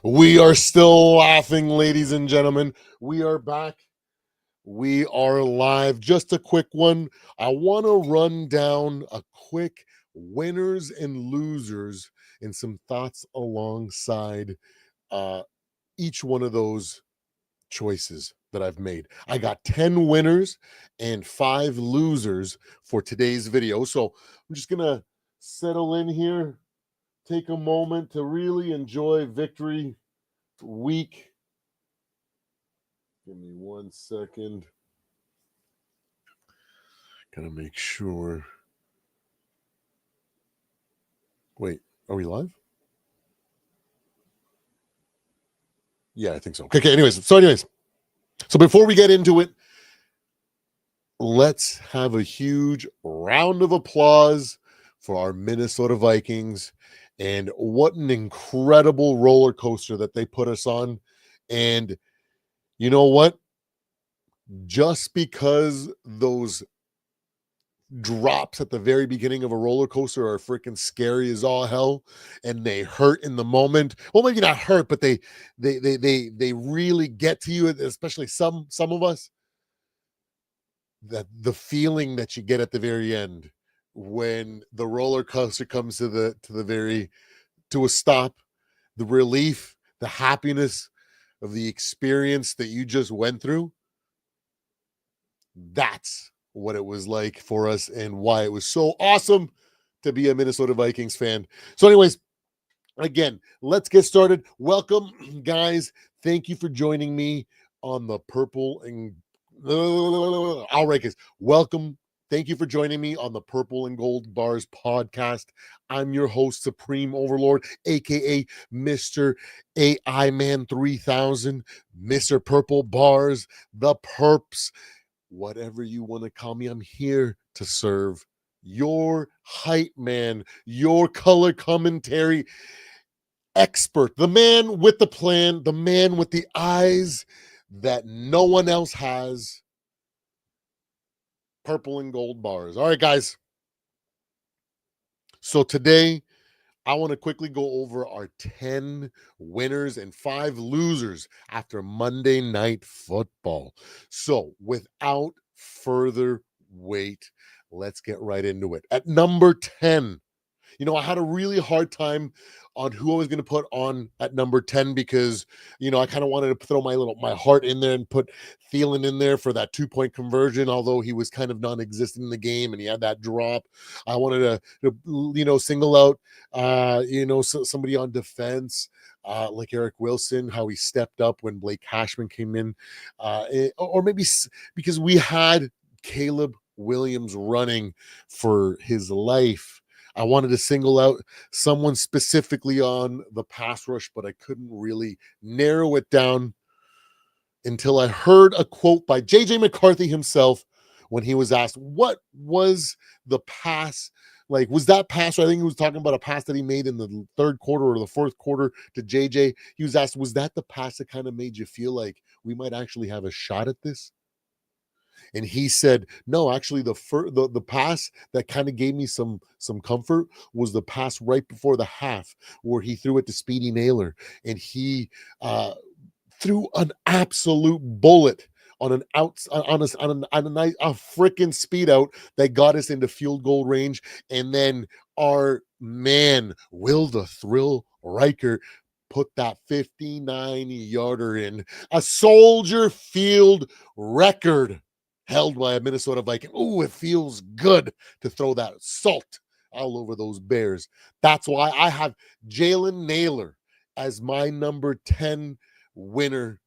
We are still laughing, ladies and gentlemen. We are back. We are live. Just a quick one. I want to run down a quick winners and losers and some thoughts alongside uh, each one of those choices that I've made. I got 10 winners and 5 losers for today's video. So I'm just going to settle in here, take a moment to really enjoy victory week. Give me 1 second. Gotta make sure. Wait, are we live? Yeah, I think so. Okay, anyways. So before we get into it, let's have a huge round of applause for our Minnesota Vikings. And what an incredible roller coaster that they put us on. And you know what? Just because those drops at the very beginning of a roller coaster are freaking scary as all hell, and they hurt in the moment. Well, maybe not hurt, but they really get to you, especially some of us. That the feeling that you get at the very end when the roller coaster comes to a stop, the relief, the happiness of the experience that you just went through. That's what it was like for us and why it was so awesome to be a Minnesota Vikings fan. So, anyways, again, let's get started. Welcome, guys. Thank you for joining me on the Purple and I'll rank this. Welcome. Thank you for joining me on the Purple and Gold Bars podcast. I'm your host, Supreme Overlord, aka Mr. AI Man 3000, Mr. Purple Bars, the Perps, whatever you want to call me. I'm here to serve your hype man, your color commentary expert, the man with the plan, the man with the eyes that no one else has. Purple and Gold Bars. All right, guys. So today, I want to quickly go over our 10 winners and 5 losers after Monday Night Football. So without further wait, let's get right into it. At number 10, I had a really hard time on who I was going to put on at number 10 because, I kind of wanted to throw my heart in there and put Thielen in there for that 2-point conversion, although he was kind of non-existent in the game and he had that drop. I wanted to single out, somebody on defense, like Eric Wilson, how he stepped up when Blake Cashman came in, or maybe because we had Caleb Williams running for his life. I wanted to single out someone specifically on the pass rush, but I couldn't really narrow it down until I heard a quote by JJ McCarthy himself when he was asked, what was the pass? Like, was that pass? I think he was talking about a pass that he made in the third quarter or the fourth quarter to JJ. He was asked, was that the pass that kind of made you feel like we might actually have a shot at this? And he said, no, actually the pass that kind of gave me some comfort was the pass right before the half where he threw it to Speedy Naylor, and he threw an absolute bullet on a freaking speed out that got us into field goal range. And then our man Will the Thrill Riker put that 59-yarder in, a Soldier Field record held by a Minnesota Viking. Oh, it feels good to throw that salt all over those Bears. That's why I have Jalen Naylor as my number 10 winner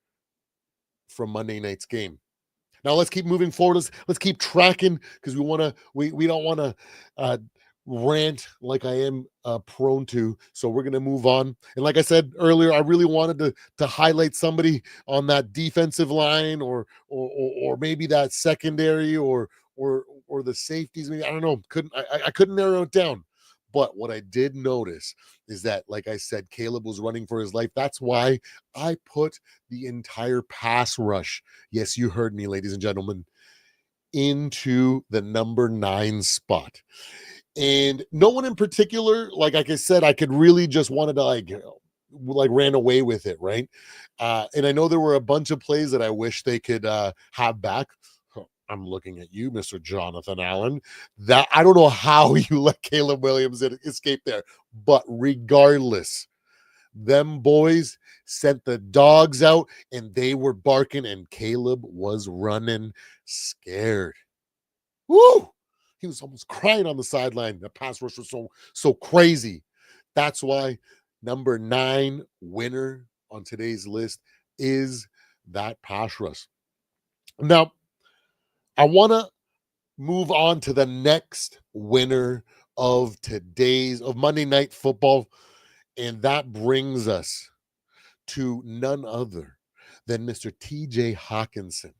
from Monday night's game. Now let's keep moving forward. Let's keep tracking because we don't want to rant like I am prone to. So we're gonna move on. And like I said earlier, I really wanted to highlight somebody on that defensive line or maybe that secondary or the safeties. Maybe I don't know. I couldn't narrow it down. But what I did notice is that, like I said, Caleb was running for his life. That's why I put the entire pass rush. Yes, you heard me, ladies and gentlemen, into the number 9 spot. And no one in particular, like I said, I could really just wanted to like ran away with it, right? And I know there were a bunch of plays that I wish they could have back. I'm looking at you, Mr. Jonathan Allen. That I don't know how you let Caleb Williams escape there, but regardless, them boys sent the dogs out and they were barking, and Caleb was running scared. Woo! He was almost crying on the sideline. The pass rush was so crazy. That's why number 9 winner on today's list is that pass rush. Now, I want to move on to the next winner of Monday Night Football, and that brings us to none other than Mr. TJ Hawkinson.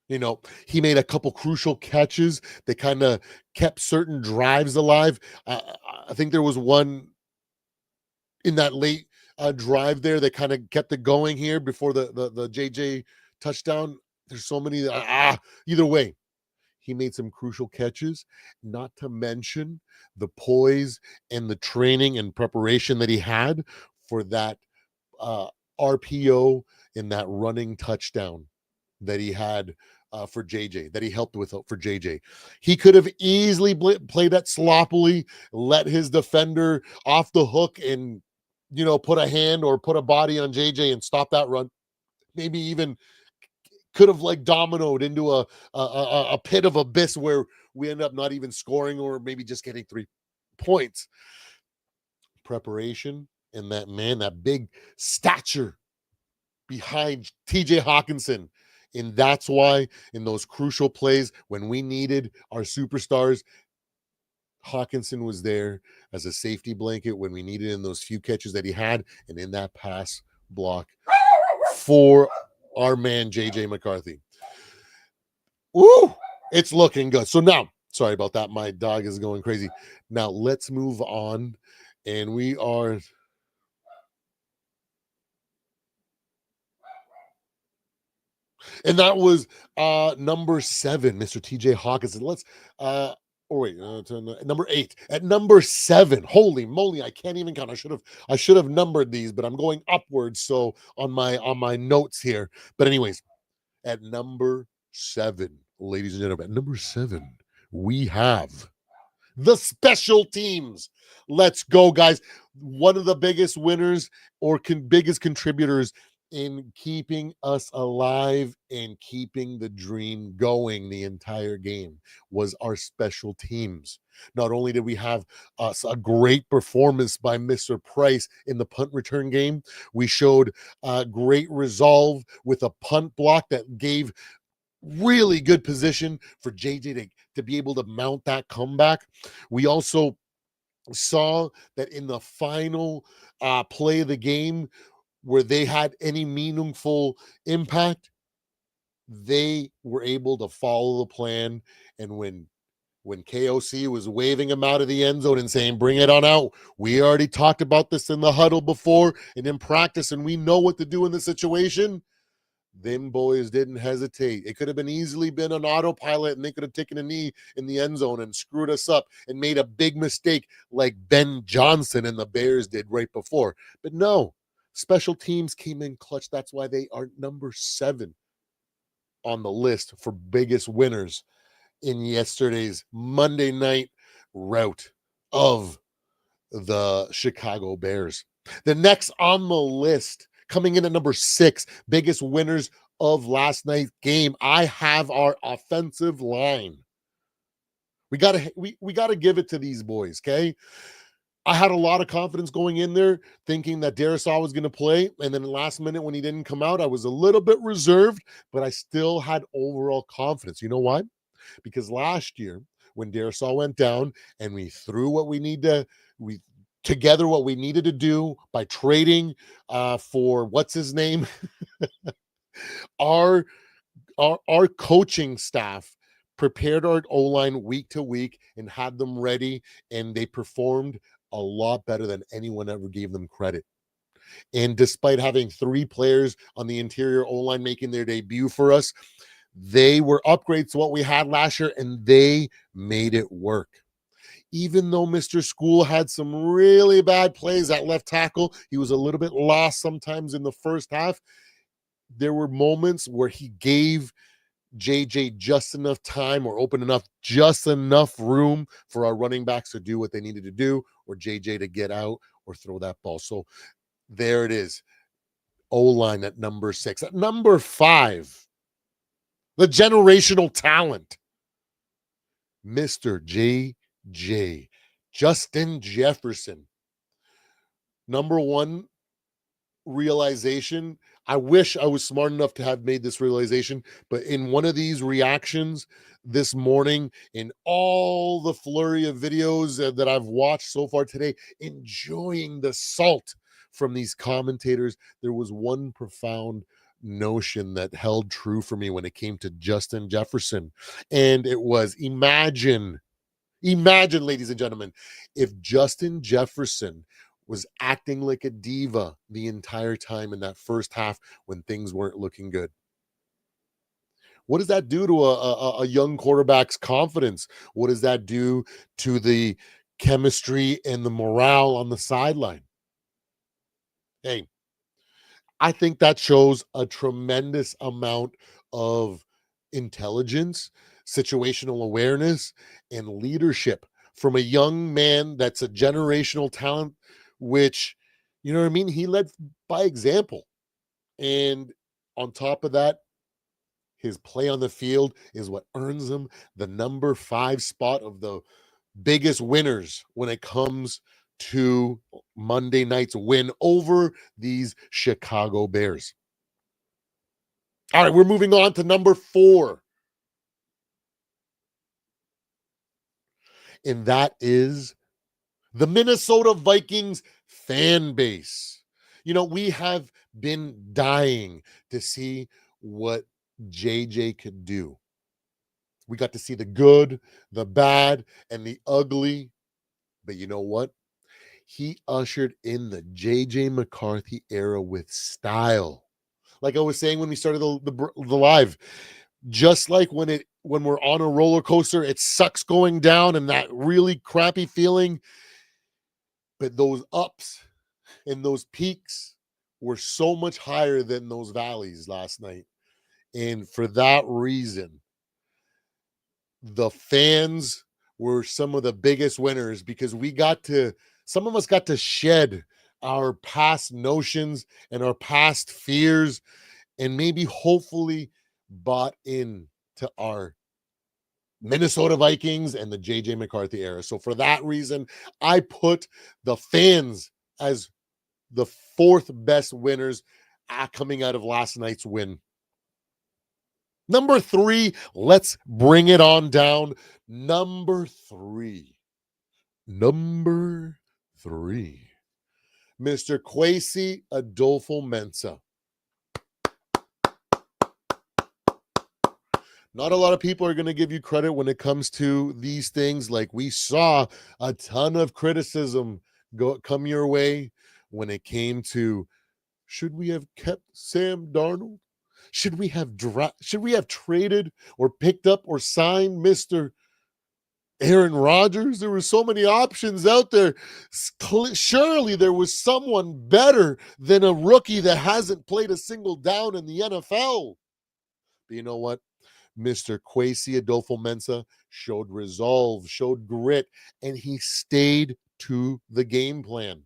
You know, he made a couple crucial catches that kind of kept certain drives alive. I think there was one in that late drive there that kind of kept it going here before the JJ touchdown. There's so many. Either way, he made some crucial catches, not to mention the poise and the training and preparation that he had for that uh, RPO in that running touchdown that he had for JJ, that he helped with for JJ. He could have easily played that sloppily, let his defender off the hook and, put a hand or put a body on JJ and stop that run. Maybe even could have like dominoed into a pit of abyss where we end up not even scoring or maybe just getting 3 points. Preparation and that big stature behind TJ Hawkinson. And that's why in those crucial plays when we needed our superstars, Hawkinson was there as a safety blanket when we needed in those few catches that he had and in that pass block for our man JJ McCarthy. Woo! It's looking good. So now, sorry about that. My dog is going crazy. Now let's move on. And we are and that was number 7, Mr. TJ Hawkinson. Let's number 8. At number 7, holy moly, I can't even count. I should have numbered these, but I'm going upwards. So on my notes here. But anyways, at number 7, ladies and gentlemen, at number 7, we have the special teams. Let's go, guys. One of the biggest winners or biggest contributors in keeping us alive and keeping the dream going the entire game was our special teams. Not only did we have a great performance by Mr. Price in the punt return game, we showed great resolve with a punt block that gave really good position for JJ to be able to mount that comeback. We also saw that in the final play of the game where they had any meaningful impact, they were able to follow the plan. And when KOC was waving him out of the end zone and saying, bring it on out, we already talked about this in the huddle before and in practice, and we know what to do in the situation. Them boys didn't hesitate. It could have easily been an autopilot and they could have taken a knee in the end zone and screwed us up and made a big mistake like Ben Johnson and the Bears did right before. But no, special teams came in clutch. That's why they are number 7 on the list for biggest winners in yesterday's Monday night rout of the Chicago Bears. The next on the list, coming in at number 6, biggest winners of last night's game, I have our offensive line. We gotta give it to these boys, okay? I had a lot of confidence going in there, thinking that Darisaw was going to play, and then the last minute when he didn't come out, I was a little bit reserved, but I still had overall confidence. You know why? Because last year when Darisaw went down and we threw what we need to, we together what we needed to do by trading for what's his name, our our coaching staff prepared our O-line week to week and had them ready, and they performed a lot better than anyone ever gave them credit. And despite having 3 players on the interior O-line making their debut for us, They were upgrades to what we had last year, and they made it work. Even though Mr. School had some really bad plays at left tackle, he was a little bit lost sometimes in the first half. There were moments where he gave JJ just enough time or opened enough, just enough room for our running backs to do what they needed to do, or JJ to get out or throw that ball. So there it is. O-line at number 6. At number 5, the generational talent, Mr. JJ, Justin Jefferson. Number one realization. I wish I was smart enough to have made this realization, but in one of these reactions this morning, in all the flurry of videos that I've watched so far today, enjoying the salt from these commentators, there was one profound notion that held true for me when it came to Justin Jefferson. And it was imagine, ladies and gentlemen, if Justin Jefferson was acting like a diva the entire time in that first half when things weren't looking good. What does that do to a young quarterback's confidence? What does that do to the chemistry and the morale on the sideline? Hey, I think that shows a tremendous amount of intelligence, situational awareness, and leadership from a young man that's a generational talent, which, you know what I mean? He led by example. And on top of that, his play on the field is what earns him the number 5 spot of the biggest winners when it comes to Monday night's win over these Chicago Bears. All right, we're moving on to number 4, and that is the Minnesota Vikings fan base. You know, we have been dying to see what JJ could do. We got to see the good, the bad, and the ugly. But you know what? He ushered in the JJ McCarthy era with style. Like I was saying when we started the live, just like when we're on a roller coaster, it sucks going down and that really crappy feeling. But those ups and those peaks were so much higher than those valleys last night. And for that reason, the fans were some of the biggest winners because some of us got to shed our past notions and our past fears and maybe hopefully bought in to our Minnesota Vikings and the JJ McCarthy era. So for that reason, I put the fans as the 4th best winners coming out of last night's win. Number 3, let's bring it on down. Number 3, Mr. Kwesi Adolfo-Mensah. Not a lot of people are going to give you credit when it comes to these things. Like we saw a ton of criticism come your way when it came to, should we have kept Sam Darnold? Should we have traded or picked up or signed Mr. Aaron Rodgers? There were so many options out there. Surely there was someone better than a rookie that hasn't played a single down in the NFL. But you know what? Mr. Kwesi Adolfo-Mensah showed resolve, showed grit, and he stayed to the game plan.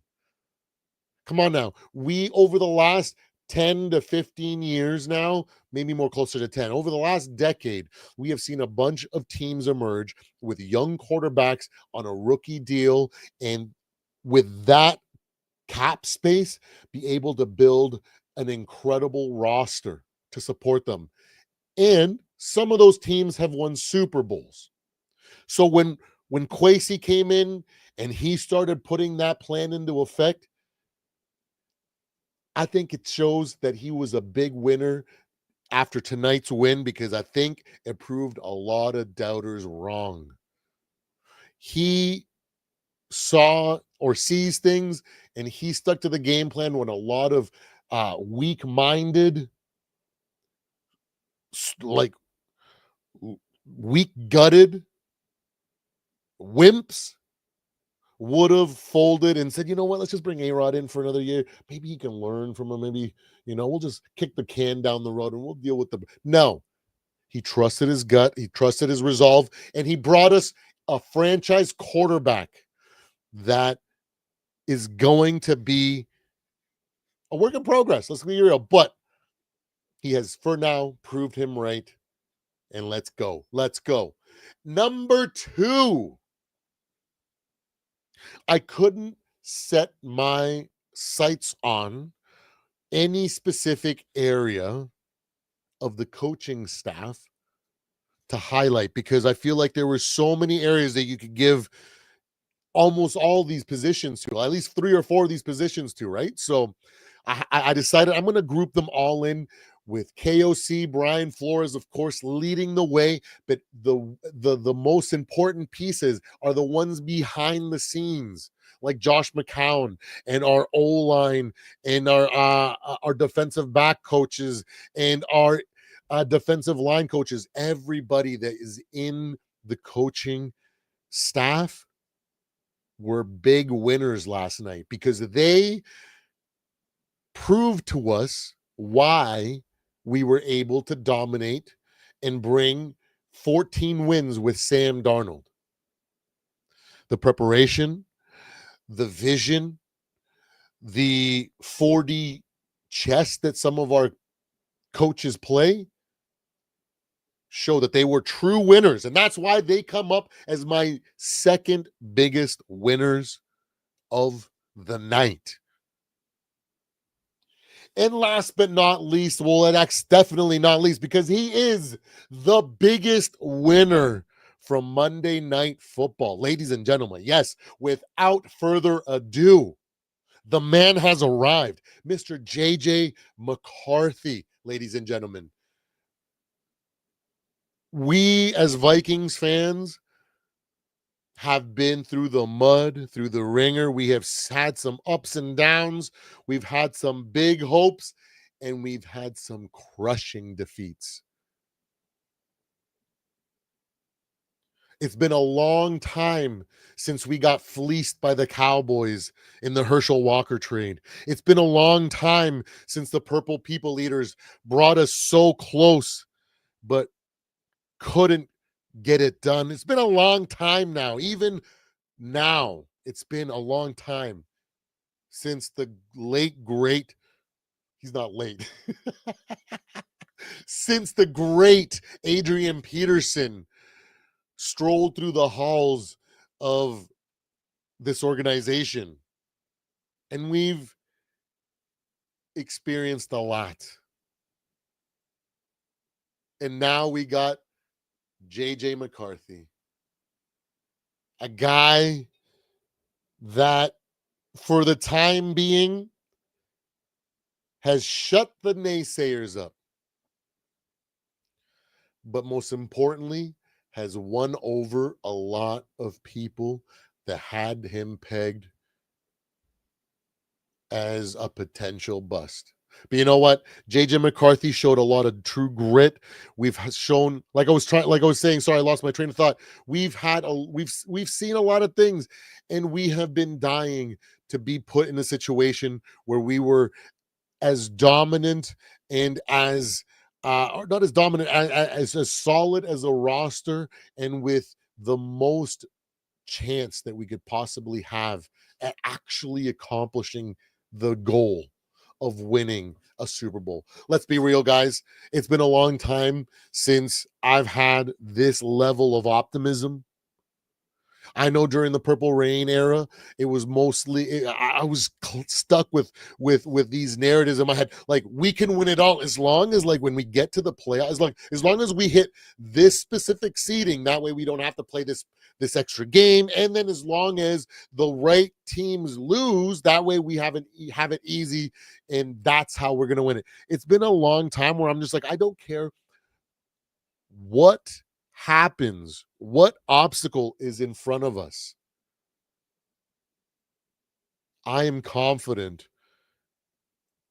Come on now. We, over the last 10 to 15 years now, maybe more closer to 10, over the last decade, we have seen a bunch of teams emerge with young quarterbacks on a rookie deal, and with that cap space, be able to build an incredible roster to support them. And some of those teams have won Super Bowls. So when Kwesi came in and he started putting that plan into effect, I think it shows that he was a big winner after tonight's win because I think it proved a lot of doubters wrong. He saw or sees things and he stuck to the game plan when a lot of weak-minded, like weak gutted wimps would have folded and said, you know what, let's just bring A-Rod in for another year. Maybe he can learn from him. Maybe, we'll just kick the can down the road and we'll deal with the. No, he trusted his gut. He trusted his resolve. And he brought us a franchise quarterback that is going to be a work in progress. Let's be real. But he has, for now, proved him right. And let's go. Let's go. Number 2, I couldn't set my sights on any specific area of the coaching staff to highlight because I feel like there were so many areas that you could give almost all these positions to, at least 3 or 4 of these positions to, right? So I decided I'm going to group them all in with KOC, Brian Flores, of course, leading the way. But the most important pieces are the ones behind the scenes, like Josh McCown and our O line and our defensive back coaches and our defensive line coaches. Everybody that is in the coaching staff were big winners last night because they proved to us why we were able to dominate and bring 14 wins with Sam Darnold. The preparation, the vision, the 4D chess that some of our coaches play show that they were true winners. And that's why they come up as my second biggest winners of the night. And last but not least, well, that's definitely not least because he is the biggest winner from Monday Night Football. Ladies and gentlemen, yes, without further ado, the man has arrived, Mr. JJ McCarthy, ladies and gentlemen. We as Vikings fans have been through the mud, through the ringer. We have had some ups and downs. We've had some big hopes, and we've had some crushing defeats. It's been a long time since we got fleeced by the Cowboys in the Herschel Walker trade. It's been a long time since the Purple People Eaters brought us so close, but couldn't get it done. It's been a long time now. Even now, it's been a long time since the late, great, he's not late, since the great Adrian Peterson strolled through the halls of this organization. And we've experienced a lot. And now we got JJ McCarthy, a guy that, for the time being, has shut the naysayers up. But most importantly, has won over a lot of people that had him pegged as a potential bust. But you know what? JJ McCarthy showed a lot of true grit. We've shown, like I was saying, sorry, I lost my train of thought. We've seen a lot of things, and we have been dying to be put in a situation where we were as dominant and as or not as dominant as solid as a roster and with the most chance that we could possibly have at actually accomplishing the goal of winning a Super Bowl. Let's be real, guys. It's been a long time since I've had this level of optimism. I know during the Purple Rain era, it was mostly I was stuck with these narratives in my head. Like, we can win it all as long as, like, when we get to the playoffs, as long as we hit this specific seeding. That way, we don't have to play this extra game. And then as long as the right teams lose, that way we have it easy, and that's how we're gonna win it. It's been a long time where I'm just like, I don't care what happens, what obstacle is in front of us. I am confident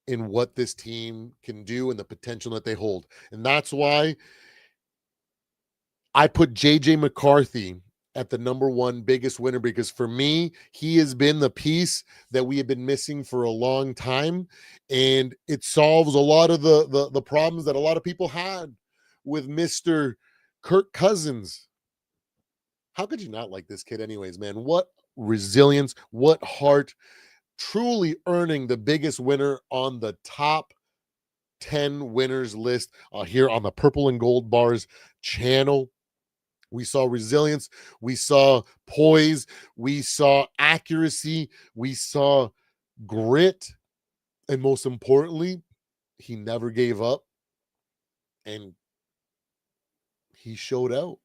in what this team can do and the potential that they hold. And that's why I put JJ McCarthy at the number one biggest winner because for me, he has been the piece that we have been missing for a long time. And it solves a lot of the problems that a lot of people had with Mr. Kirk Cousins. How could you not like this kid, anyways, man? What resilience, what heart, truly earning the biggest winner on the top 10 winners list here on the Purple and Gold Bars channel. We saw resilience, we saw poise, we saw accuracy, we saw grit, and most importantly, he never gave up and he showed out.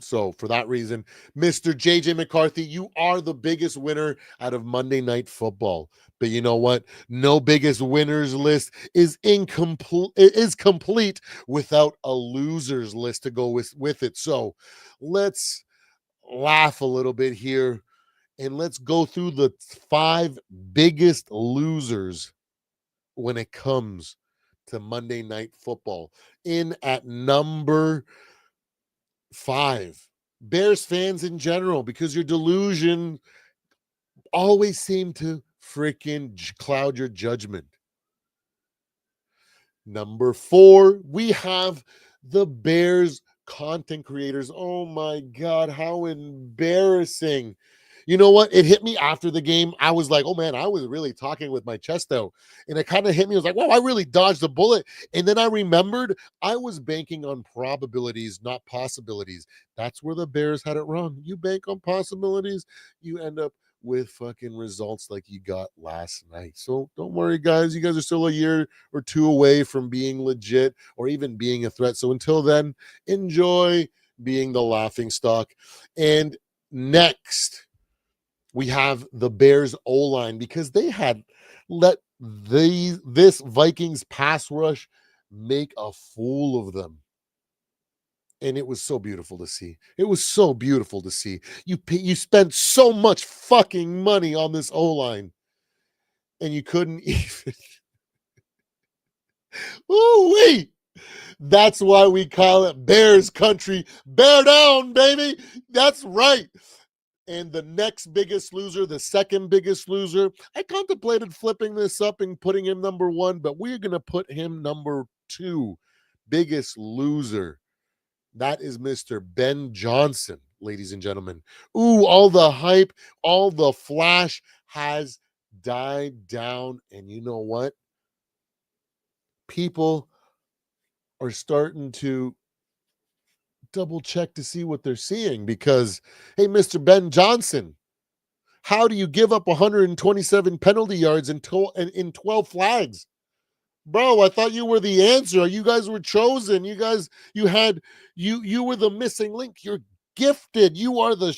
So, for that reason, Mr. JJ McCarthy, you are the biggest winner out of Monday Night Football. But you know what? No biggest winners list is incomplete. It is complete without a losers list to go with it. So, let's laugh a little bit here and let's go through the 5 biggest losers when it comes to Monday Night Football. In at number 5, Bears fans in general, because your delusion always seem to freaking cloud your judgment. Number 4, we have the Bears content creators. Oh my God, how embarrassing. You know what? It hit me after the game. I was like, oh man, I was really talking with my chest out. And it kind of hit me. I was like, wow, I really dodged a bullet. And then I remembered I was banking on probabilities, not possibilities. That's where the Bears had it wrong. You bank on possibilities, you end up with fucking results like you got last night. So don't worry, guys. You guys are still a year or two away from being legit or even being a threat. So until then, enjoy being the laughing stock. And next, we have the Bears O-line because they had let this Vikings pass rush make a fool of them. And it was so beautiful to see. It was so beautiful to see. You spent so much fucking money on this O-line and you couldn't even. Ooh wee. That's why we call it Bears country. Bear down, baby. That's right. And the next biggest loser, the second biggest loser, I contemplated flipping this up and putting him number 1, but we're going to put him number 2. Biggest loser. That is Mr. Ben Johnson, ladies and gentlemen. Ooh, all the hype, all the flash has died down. And you know what? People are starting to double check to see what they're seeing because, hey, Mr. Ben Johnson, how do you give up 127 penalty yards in 12 flags? Bro, I thought you were the answer. You guys were chosen. You were the missing link. You're gifted. You are the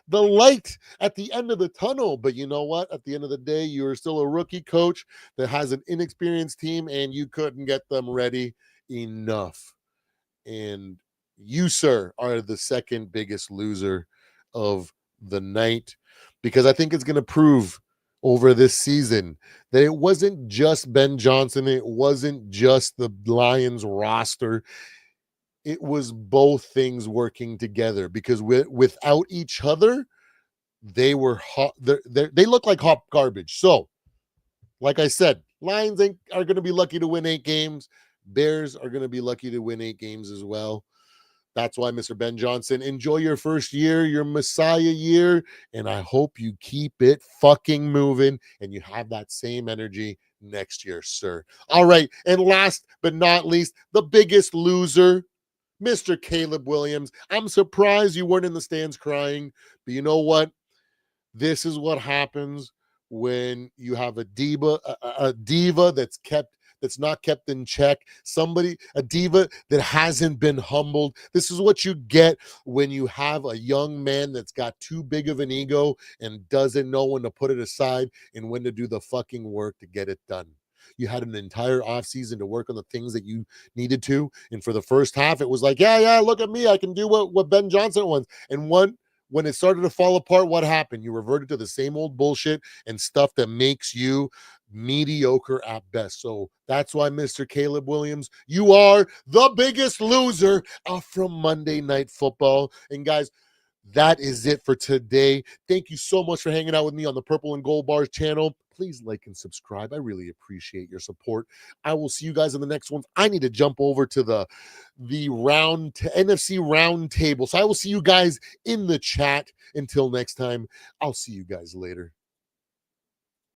light at the end of the tunnel. But you know what? At the end of the day, you're still a rookie coach that has an inexperienced team and you couldn't get them ready enough. And you, sir, are the second biggest loser of the night because I think it's going to prove over this season that it wasn't just Ben Johnson. It wasn't just the Lions roster. It was both things working together because without each other, they were hot. They look like hot garbage. So, like I said, Lions are going to be lucky to win 8 games. Bears are going to be lucky to win 8 games as well. That's why, Mr. Ben Johnson, enjoy your first year, your Messiah year, and I hope you keep it fucking moving and you have that same energy next year, sir. All right, and last but not least, the biggest loser, Mr. Caleb Williams. I'm surprised you weren't in the stands crying, but you know what? This is what happens when you have a diva that's not kept in check, a diva that hasn't been humbled. This is what you get when you have a young man that's got too big of an ego and doesn't know when to put it aside and when to do the fucking work to get it done. You had an entire offseason to work on the things that you needed to. And for the first half, it was like, yeah, look at me. I can do what Ben Johnson wants. And when it started to fall apart, what happened? You reverted to the same old bullshit and stuff that makes you mediocre at best. So that's why, Mr. Caleb Williams, you are the biggest loser from Monday Night Football. And guys, that is it for today. Thank you so much for hanging out with me on the Purple and Gold Bars channel. Please like and subscribe. I really appreciate your support. I will see you guys in the next ones. I need to jump over to the NFC round table. So I will see you guys in the chat. Until next time, I'll see you guys later.